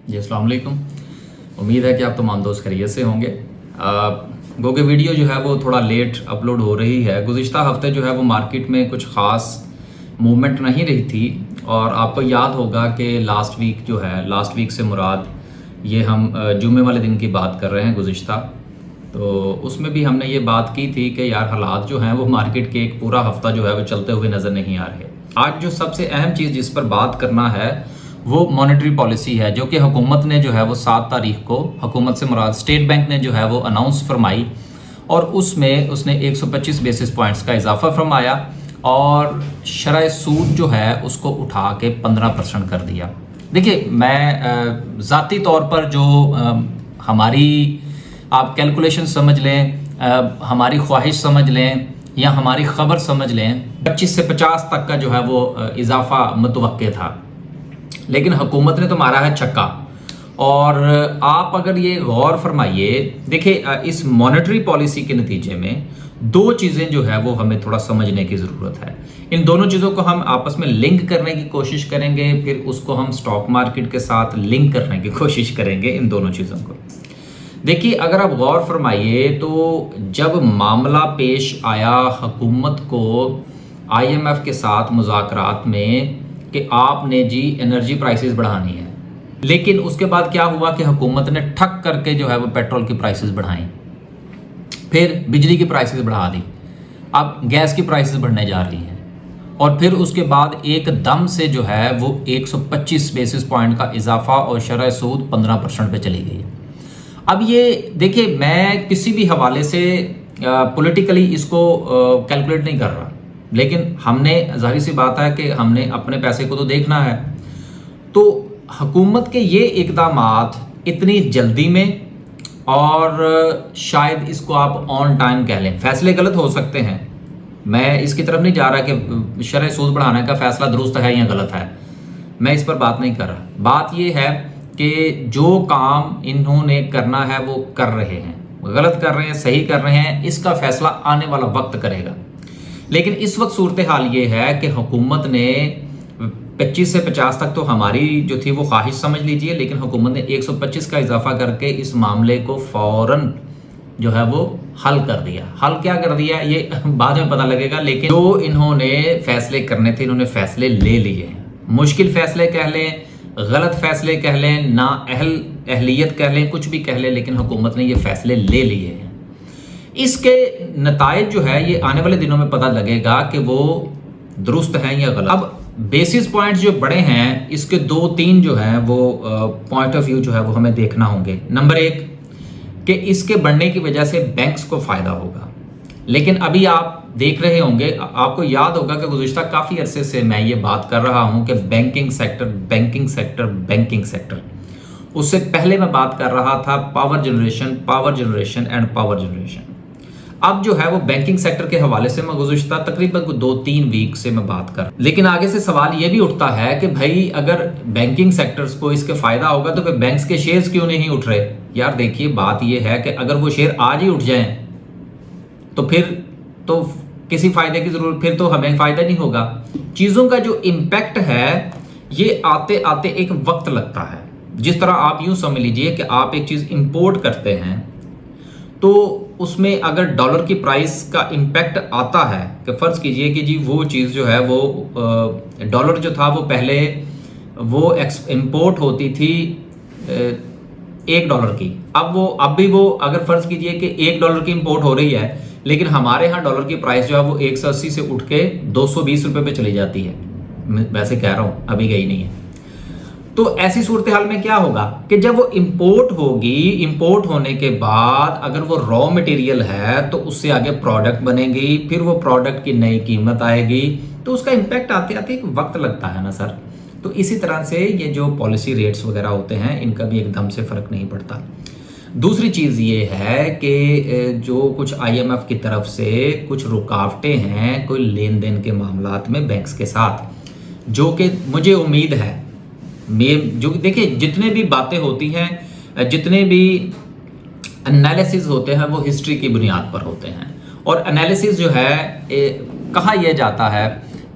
जी अस्सलाम वालेकुम। उम्मीद है कि आप तमाम दोस्त खैरियत से होंगे। गो कि वीडियो जो है वो थोड़ा लेट अपलोड हो रही है। गुज़िश्ता हफ्ते जो है वो मार्केट में कुछ ख़ास मूवमेंट नहीं रही थी और आपको याद होगा कि लास्ट वीक से मुराद ये हम जुमे वाले दिन की बात कर रहे हैं गुज़िश्ता। तो उसमें भी हमने ये बात की थी कि यार हालात जो हैं वो मार्केट के एक पूरा हफ्ता जो है वो चलते हुए नज़र नहीं आ रहे। आज जो सबसे अहम चीज़ जिस पर बात करना है वो मॉनेटरी पॉलिसी है, जो कि हुकूमत ने जो है वो 7 तारीख को, हुकूमत से मुराद स्टेट बैंक ने जो है वो अनाउंस फरमाई और उसमें उसने 125 बेसिस पॉइंट्स का इजाफा फरमाया और शरह सूद जो है उसको उठा के 15% कर दिया। देखिए, मैं ज़ाती तौर पर जो हमारी आप कैलकुलेशन समझ लें, हमारी ख्वाहिश समझ लें या हमारी ख़बर समझ लें, 25 से 50 तक का जो है वो इजाफा मुतवक्के था, लेकिन हुकूमत ने तो मारा है छक्का। और आप अगर ये गौर फरमाइए, देखिए इस मॉनेटरी पॉलिसी के नतीजे में 2 चीज़ें जो है वो हमें थोड़ा समझने की ज़रूरत है। इन दोनों चीज़ों को हम आपस में लिंक करने की कोशिश करेंगे, फिर उसको हम स्टॉक मार्केट के साथ लिंक करने की कोशिश करेंगे इन दोनों चीज़ों को। देखिए, अगर आप गौर फरमाइए तो जब मामला पेश आया हुकूमत को IMF के साथ मुज़ाकरात में कि आपने जी एनर्जी प्राइसेस बढ़ानी है, लेकिन उसके बाद क्या हुआ कि हुकूमत ने ठक करके जो है वो पेट्रोल की प्राइसेस बढ़ाई, फिर बिजली की प्राइसेस बढ़ा दी, अब गैस की प्राइसेस बढ़ने जा रही हैं और फिर उसके बाद एकदम से जो है वो 125 बेसिस पॉइंट का इजाफा और शरह सूद 15% पे चली गई। अब ये देखिए, मैं किसी भी हवाले से पॉलिटिकली इसको कैलकुलेट नहीं कर रहा, लेकिन हमने ज़ाहिर सी बात है कि हमने अपने पैसे को तो देखना है। तो हुकूमत के ये इक़दामात इतनी जल्दी में, और शायद इसको आप ऑन टाइम कह लें, फैसले गलत हो सकते हैं, मैं इसकी तरफ नहीं जा रहा कि शरह सूद बढ़ाने का फ़ैसला दुरुस्त है या गलत है, मैं इस पर बात नहीं कर रहा। बात ये है कि जो काम इन्होंने करना है वो कर रहे हैं, गलत कर रहे हैं, सही कर रहे हैं, इसका फ़ैसला आने वाला वक्त करेगा। लेकिन इस वक्त सूरत हाल ये है कि हुकूमत ने 25 से 50 तक तो हमारी जो थी वो ख्वाहिश समझ लीजिए, लेकिन हुकूमत ने 125 का इजाफा करके इस मामले को फ़ौरन जो है वो हल कर दिया। हल क्या कर दिया ये बाद में पता लगेगा, लेकिन जो इन्होंने फ़ैसले करने थे इन्होंने फ़ैसले ले लिए हैं। मुश्किल फ़ैसले कह लें, गलत फ़ैसले कह लें, ना अहलियत कह लें, कुछ भी कह लें, लेकिन हुकूमत ने ये फ़ैसले ले लिए हैं। इसके नताइज जो है ये आने वाले दिनों में पता लगेगा कि वो दुरुस्त हैं या गलत। अब बेसिस पॉइंट्स जो बड़े हैं, इसके 2-3 जो हैं वो पॉइंट ऑफ व्यू जो है वो हमें देखना होंगे। नंबर 1 कि इसके बढ़ने की वजह से बैंक्स को फ़ायदा होगा, लेकिन अभी आप देख रहे होंगे, आपको याद होगा कि गुज़िश्ता काफ़ी अरसे से मैं ये बात कर रहा हूँ कि बैंकिंग सेक्टर। उससे पहले मैं बात कर रहा था power generation and power generation. अब जो है वो बैंकिंग सेक्टर के हवाले से मैं गुज़िश्ता तकरीबन 2-3 वीक से मैं बात कर, लेकिन आगे से सवाल ये भी उठता है कि भाई अगर बैंकिंग सेक्टर्स को इसके फ़ायदा होगा तो फिर बैंक्स के शेयर्स क्यों नहीं उठ रहे। यार देखिए, बात ये है कि अगर वो शेयर आज ही उठ जाएं तो फिर तो किसी फ़ायदे की ज़रूरत, फिर तो हमें फ़ायदा नहीं होगा। चीज़ों का जो इम्पैक्ट है ये आते आते एक वक्त लगता है। जिस तरह आप यूँ समझ लीजिए कि आप एक चीज़ इंपोर्ट करते हैं तो उसमें अगर डॉलर की प्राइस का इम्पैक्ट आता है कि फ़र्ज़ कीजिए कि जी वो चीज़ जो है वो डॉलर जो था वो पहले वो इंपोर्ट होती थी $1 की, अब भी वो अगर फ़र्ज़ कीजिए कि $1 की इंपोर्ट हो रही है, लेकिन हमारे यहाँ डॉलर की प्राइस जो है वो 180 से उठ के 220 रुपये पे चली जाती है। मैं वैसे कह रहा हूँ, अभी गई नहीं है। तो ऐसी सूरत हाल में क्या होगा कि जब वो इंपोर्ट होगी, इंपोर्ट होने के बाद अगर वो रॉ मटेरियल है तो उससे आगे प्रोडक्ट बनेगी, फिर वो प्रोडक्ट की नई कीमत आएगी, तो उसका इम्पैक्ट आते आते एक वक्त लगता है ना सर। तो इसी तरह से ये जो पॉलिसी रेट्स वगैरह होते हैं इनका भी एकदम से फ़र्क नहीं पड़ता। दूसरी चीज़ ये है कि जो कुछ IMF की तरफ से कुछ रुकावटें हैं कोई लेन देन के मामलात में बैंक्स के साथ, जो कि मुझे उम्मीद है जो देखिए जितने भी बातें होती हैं, जितने भी एनालिसिस होते हैं वो हिस्ट्री की बुनियाद पर होते हैं। और एनालिसिस जो है कहा यह जाता है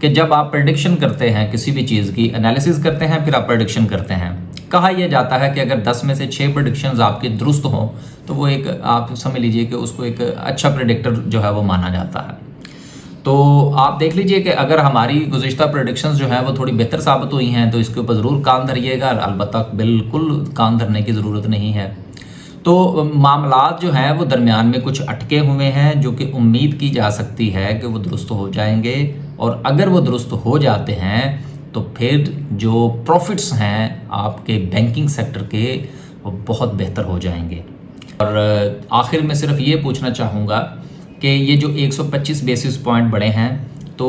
कि जब आप प्रेडिक्शन करते हैं किसी भी चीज़ की, एनालिसिस करते हैं फिर आप प्रेडिक्शन करते हैं, कहा यह जाता है कि अगर 10 में से 6 प्रेडिक्शंस आपके दुरुस्त हों तो वो एक, आप समझ लीजिए कि उसको एक अच्छा प्रेडिक्टर जो है वो माना जाता है। तो आप देख लीजिए कि अगर हमारी गुज़िश्ता प्रेडिक्शंस जो है वो थोड़ी बेहतर साबित हुई हैं तो इसके ऊपर ज़रूर कान धरिएगा, अलबत्ता बिल्कुल कान धरने की ज़रूरत नहीं है। तो मामलात जो हैं वो दरमियान में कुछ अटके हुए हैं जो कि उम्मीद की जा सकती है कि वो दुरुस्त हो जाएंगे, और अगर वो दुरुस्त हो जाते हैं तो फिर जो प्रॉफिट्स हैं आपके बैंकिंग सेक्टर के वो बहुत बेहतर हो जाएंगे। और आखिर में सिर्फ ये पूछना चाहूँगा कि ये जो 125 बेसिस पॉइंट बढ़े हैं तो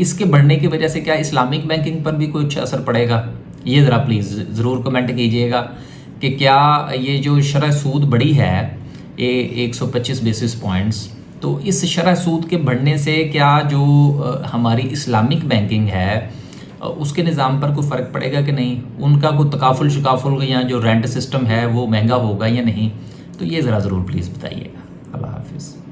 इसके बढ़ने की वजह से क्या इस्लामिक बैंकिंग पर भी कुछ असर पड़ेगा? ये ज़रा प्लीज़ ज़रूर कमेंट कीजिएगा कि क्या ये जो शरह सूद बढ़ी है ये 125 बेसिस पॉइंट्स, तो इस शरह सूद के बढ़ने से क्या जो हमारी इस्लामिक बैंकिंग है उसके निज़ाम पर कोई फ़र्क पड़ेगा कि नहीं? उनका कोई तकाफुल शकाफुल या जो रेंट सिस्टम है वो महंगा होगा या नहीं? तो ये ज़रा ज़रूर प्लीज़ बताइएगा। अल्लाह हाफ़िज़।